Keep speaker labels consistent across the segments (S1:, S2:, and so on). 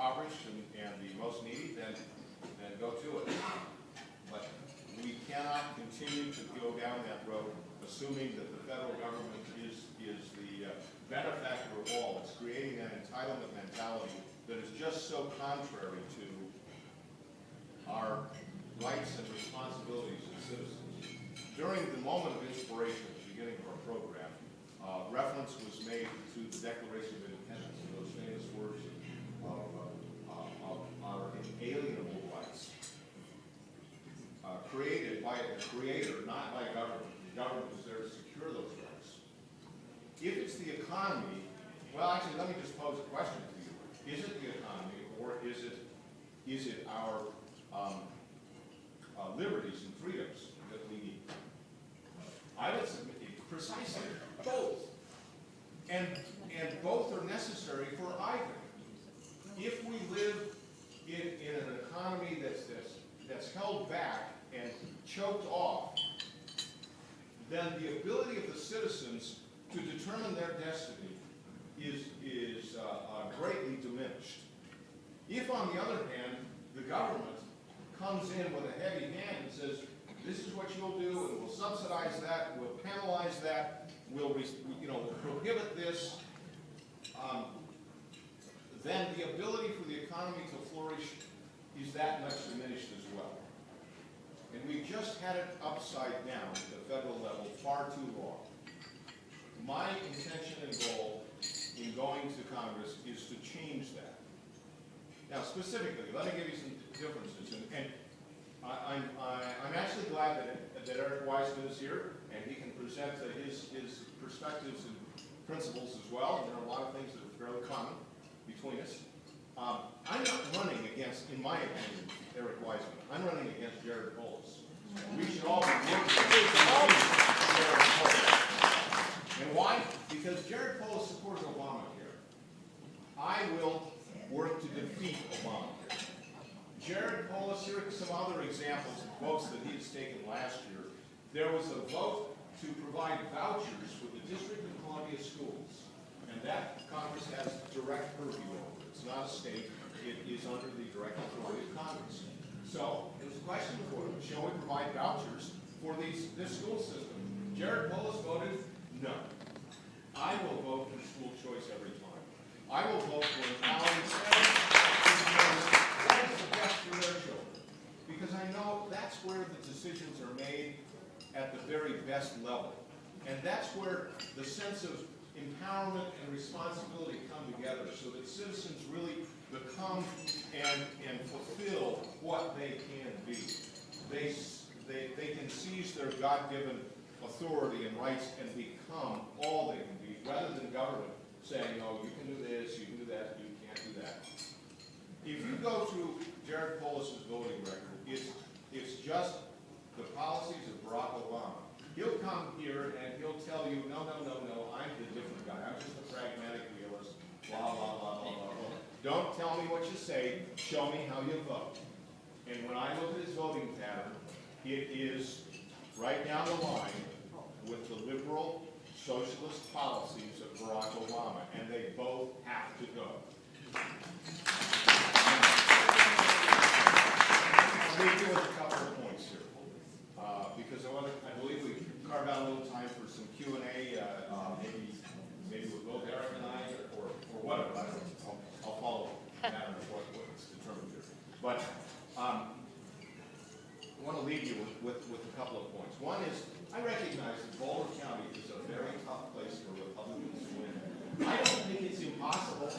S1: impoverished and the most needy, then go to it. But we cannot continue to go down that road assuming that the federal government is the benefactor of all. It's creating an entitlement mentality that is just so contrary to our rights and responsibilities as citizens. During the moment of inspiration at the beginning of our program, reference was made to the Declaration of Independence and those famous words of our inalienable rights, created by the Creator, not by government. The government is there to secure those rights. If it's the economy, well, actually, let me just pose a question to you. Is it the economy, or is it our liberties and freedoms that we need? I would submit precisely both. And both are necessary for either. If we live in an economy that's held back and choked off, then the ability of the citizens to determine their destiny is greatly diminished. If, on the other hand, the government comes in with a heavy hand and says, this is what you'll do, and we'll subsidize that, we'll penalize that, we'll prohibit this, then the ability for the economy to flourish is that much diminished as well. And we've just had it upside down at the federal level far too long. My intention and goal in going to Congress is to change that. Now, specifically, let me give you some differences. And I'm actually glad that Eric Wiseman is here, and he can present his perspectives and principles as well. And there are a lot of things that are fairly common between us. I'm not running against, in my opinion, Eric Wiseman. I'm running against Jared Polis. We should all be working against Jared Polis. And why? Because Jared Polis supports Obamacare. I will work to defeat Obamacare. Jared Polis, here are some other examples of votes that he has taken last year. There was a vote to provide vouchers for the District of Columbia schools, and that Congress has direct purview over. It's not a state. It is under the direct authority of Congress. So, it was a question before them. Shall we provide vouchers for this school system? Jared Polis voted no. I will vote for school choice every time. I will vote for empowering parents because that is the best for their children. Because I know that's where the decisions are made at the very best level. And that's where the sense of empowerment and responsibility come together so that citizens really become and fulfill what they can be. They can seize their God-given authority and rights and become all they can be, rather than government saying, oh, you can do this, you can do that, you can't do that. If you go through Jared Polis's voting record, it's just the policies of Barack Obama. He'll come here and he'll tell you, no, I'm the different guy. I'm just a pragmatic realist, blah, blah, blah, blah, blah, blah. Don't tell me what you say, show me how you vote. And when I look at his voting pattern, it is right down the line with the liberal socialist policies of Barack Obama, and they both have to go. I'll leave you with a couple of points here, because I believe we carved out a little time for some Q&A, maybe with both Eric and I, or whatever. I'll follow that on what's determined here. But I want to leave you with a couple of points. One is, I recognize that Boulder County is a very tough place for Republicans to win. I don't think it's impossible.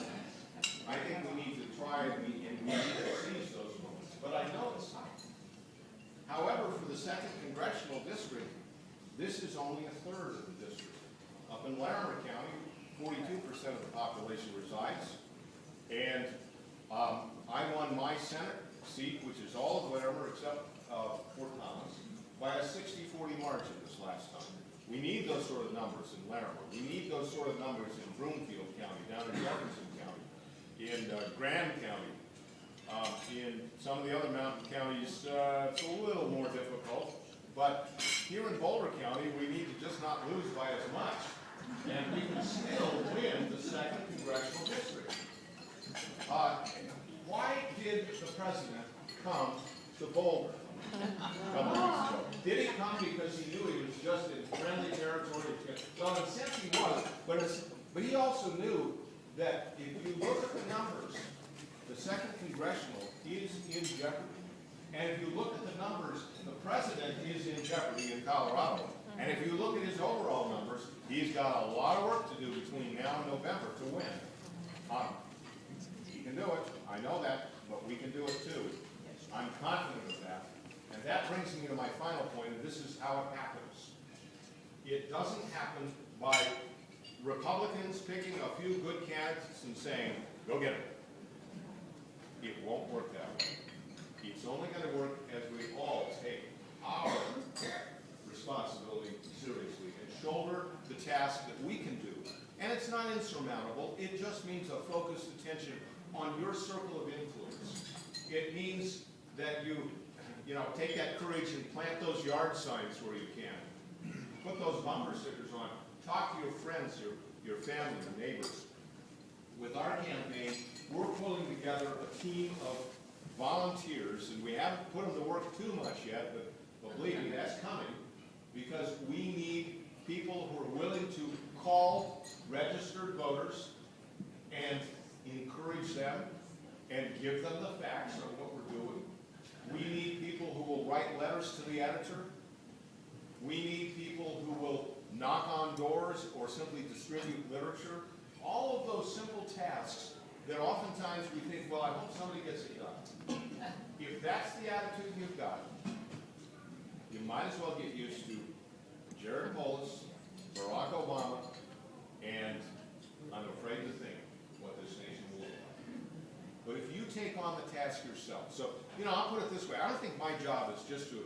S1: I think we need to try and we need to seize those moments. But I know it's not. However, for the 2nd Congressional District, this is only a third of the district. Up in Larimer County, 42% of the population resides. And I won my Senate seat, which is all of Larimer except Fort Thomas, by a 60-40 margin this last time. We need those sort of numbers in Larimer. We need those sort of numbers in Broomfield County, down in Jefferson County, in Grand County. In some of the other mountain counties, it's a little more difficult. But here in Boulder County, we need to just not lose by as much. And we can still win the 2nd Congressional District. president come to Boulder a couple weeks ago? Did he come because he knew he was just in friendly territory? Well, in a sense he was, but he also knew that if you look at the numbers, the second congressional is in jeopardy. And if you look at the numbers, the president is in jeopardy in Colorado. And if you look at his overall numbers, he's got a lot of work to do between now and November to win. He can do it. I know that, but we can do it too. I'm confident of that. And that brings me to my final point, and this is how it happens. It doesn't happen by Republicans picking a few good candidates and saying, go get them. It won't work that way. It's only going to work as we all take our responsibility seriously and shoulder the task that we can do. And it's not insurmountable. It just means a focused attention on your circle of influence. It means that you take that courage and plant those yard signs where you can. Put those bumper stickers on. Talk to your friends, your family, your neighbors. With our campaign, we're pulling together a team of volunteers, and we haven't put them to work too much yet, but believe me, that's coming, because we need people who are willing to call registered voters and encourage them and give them the facts of what we're doing. We need people who will write letters to the editor. We need people who will knock on doors or simply distribute literature. All of those simple tasks that oftentimes we think, well, I hope somebody gets it done. If that's the attitude you've got, you might as well get used to Jared Polis, Barack Obama, and I'm afraid to think what this nation will look like. But if you take on the task yourself, so, I'll put it this way, I don't think my job is just to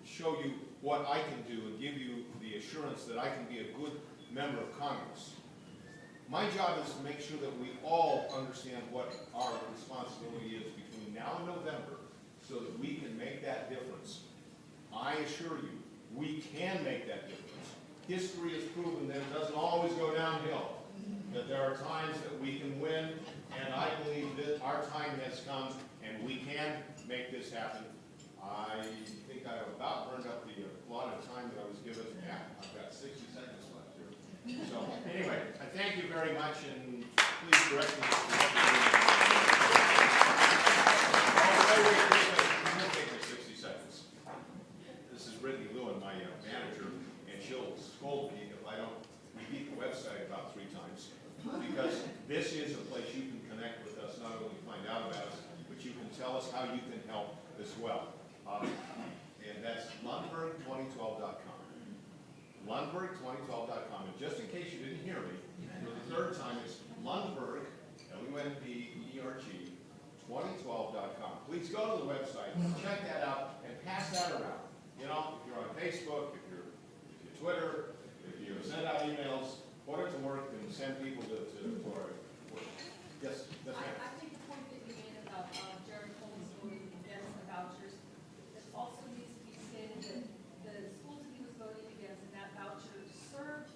S1: show you what I can do and give you the assurance that I can be a good member of Congress. My job is to make sure that we all understand what our responsibility is between now and November so that we can make that difference. I assure you, we can make that difference. History has proven that it doesn't always go downhill, that there are times that we can win, and I believe that our time has come and we can make this happen. I think I've about burned up the allotted time that I was given. Yeah, I've got 60 seconds left here. So anyway, I thank you very much, and please direct me. Wait, take me 60 seconds. This is Brittany Lewin, my manager, and she'll scold me if I don't repeat the website about 3 times, because this is a place you can connect with us, not only find out about us, but you can tell us how you can help as well. And that's Lundberg2012.com. Lundberg2012.com. And just in case you didn't hear me, for the 3rd time, it's Lundberg, Lundberg, 2012.com. Please go to the website, check that out, and pass that around. If you're on Facebook, if you're Twitter, if you send out emails, put it to work and send people to our work. Yes, that's right.
S2: I think the point that you made about Jared Polis voting against the vouchers, it also needs to be stated that the schools that he was voting against in that voucher served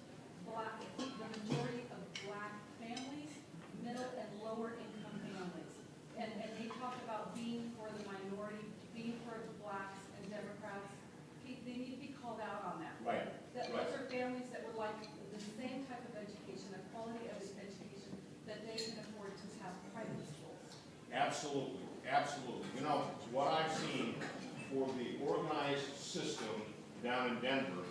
S2: the majority of black families, middle and lower income families. And they talked about being for the minority, being for the blacks and Democrats. They need to be called out on that.
S1: Right.
S2: Those are families that would like the same type of education, the quality of education that they can afford to have private schools.
S1: Absolutely, absolutely. What I've seen for the organized system down in Denver,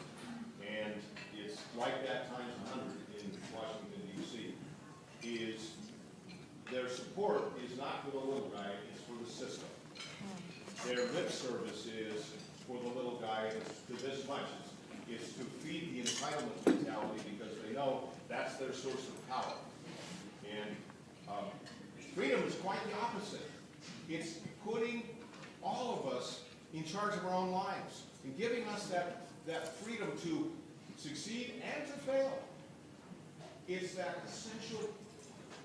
S1: and it's like that times 100 in Washington, D.C., is their support is not for the little guy, it's for the system. Their lip service is for the little guy, it's to this much. It's to feed the entitlement mentality because they know that's their source of power. And freedom is quite the opposite. It's putting all of us in charge of our own lives and giving us that freedom to succeed and to fail. It's that essential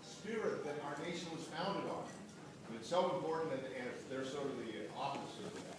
S1: spirit that our nation was founded on. And it's so important, and they're sort of the opposite of that.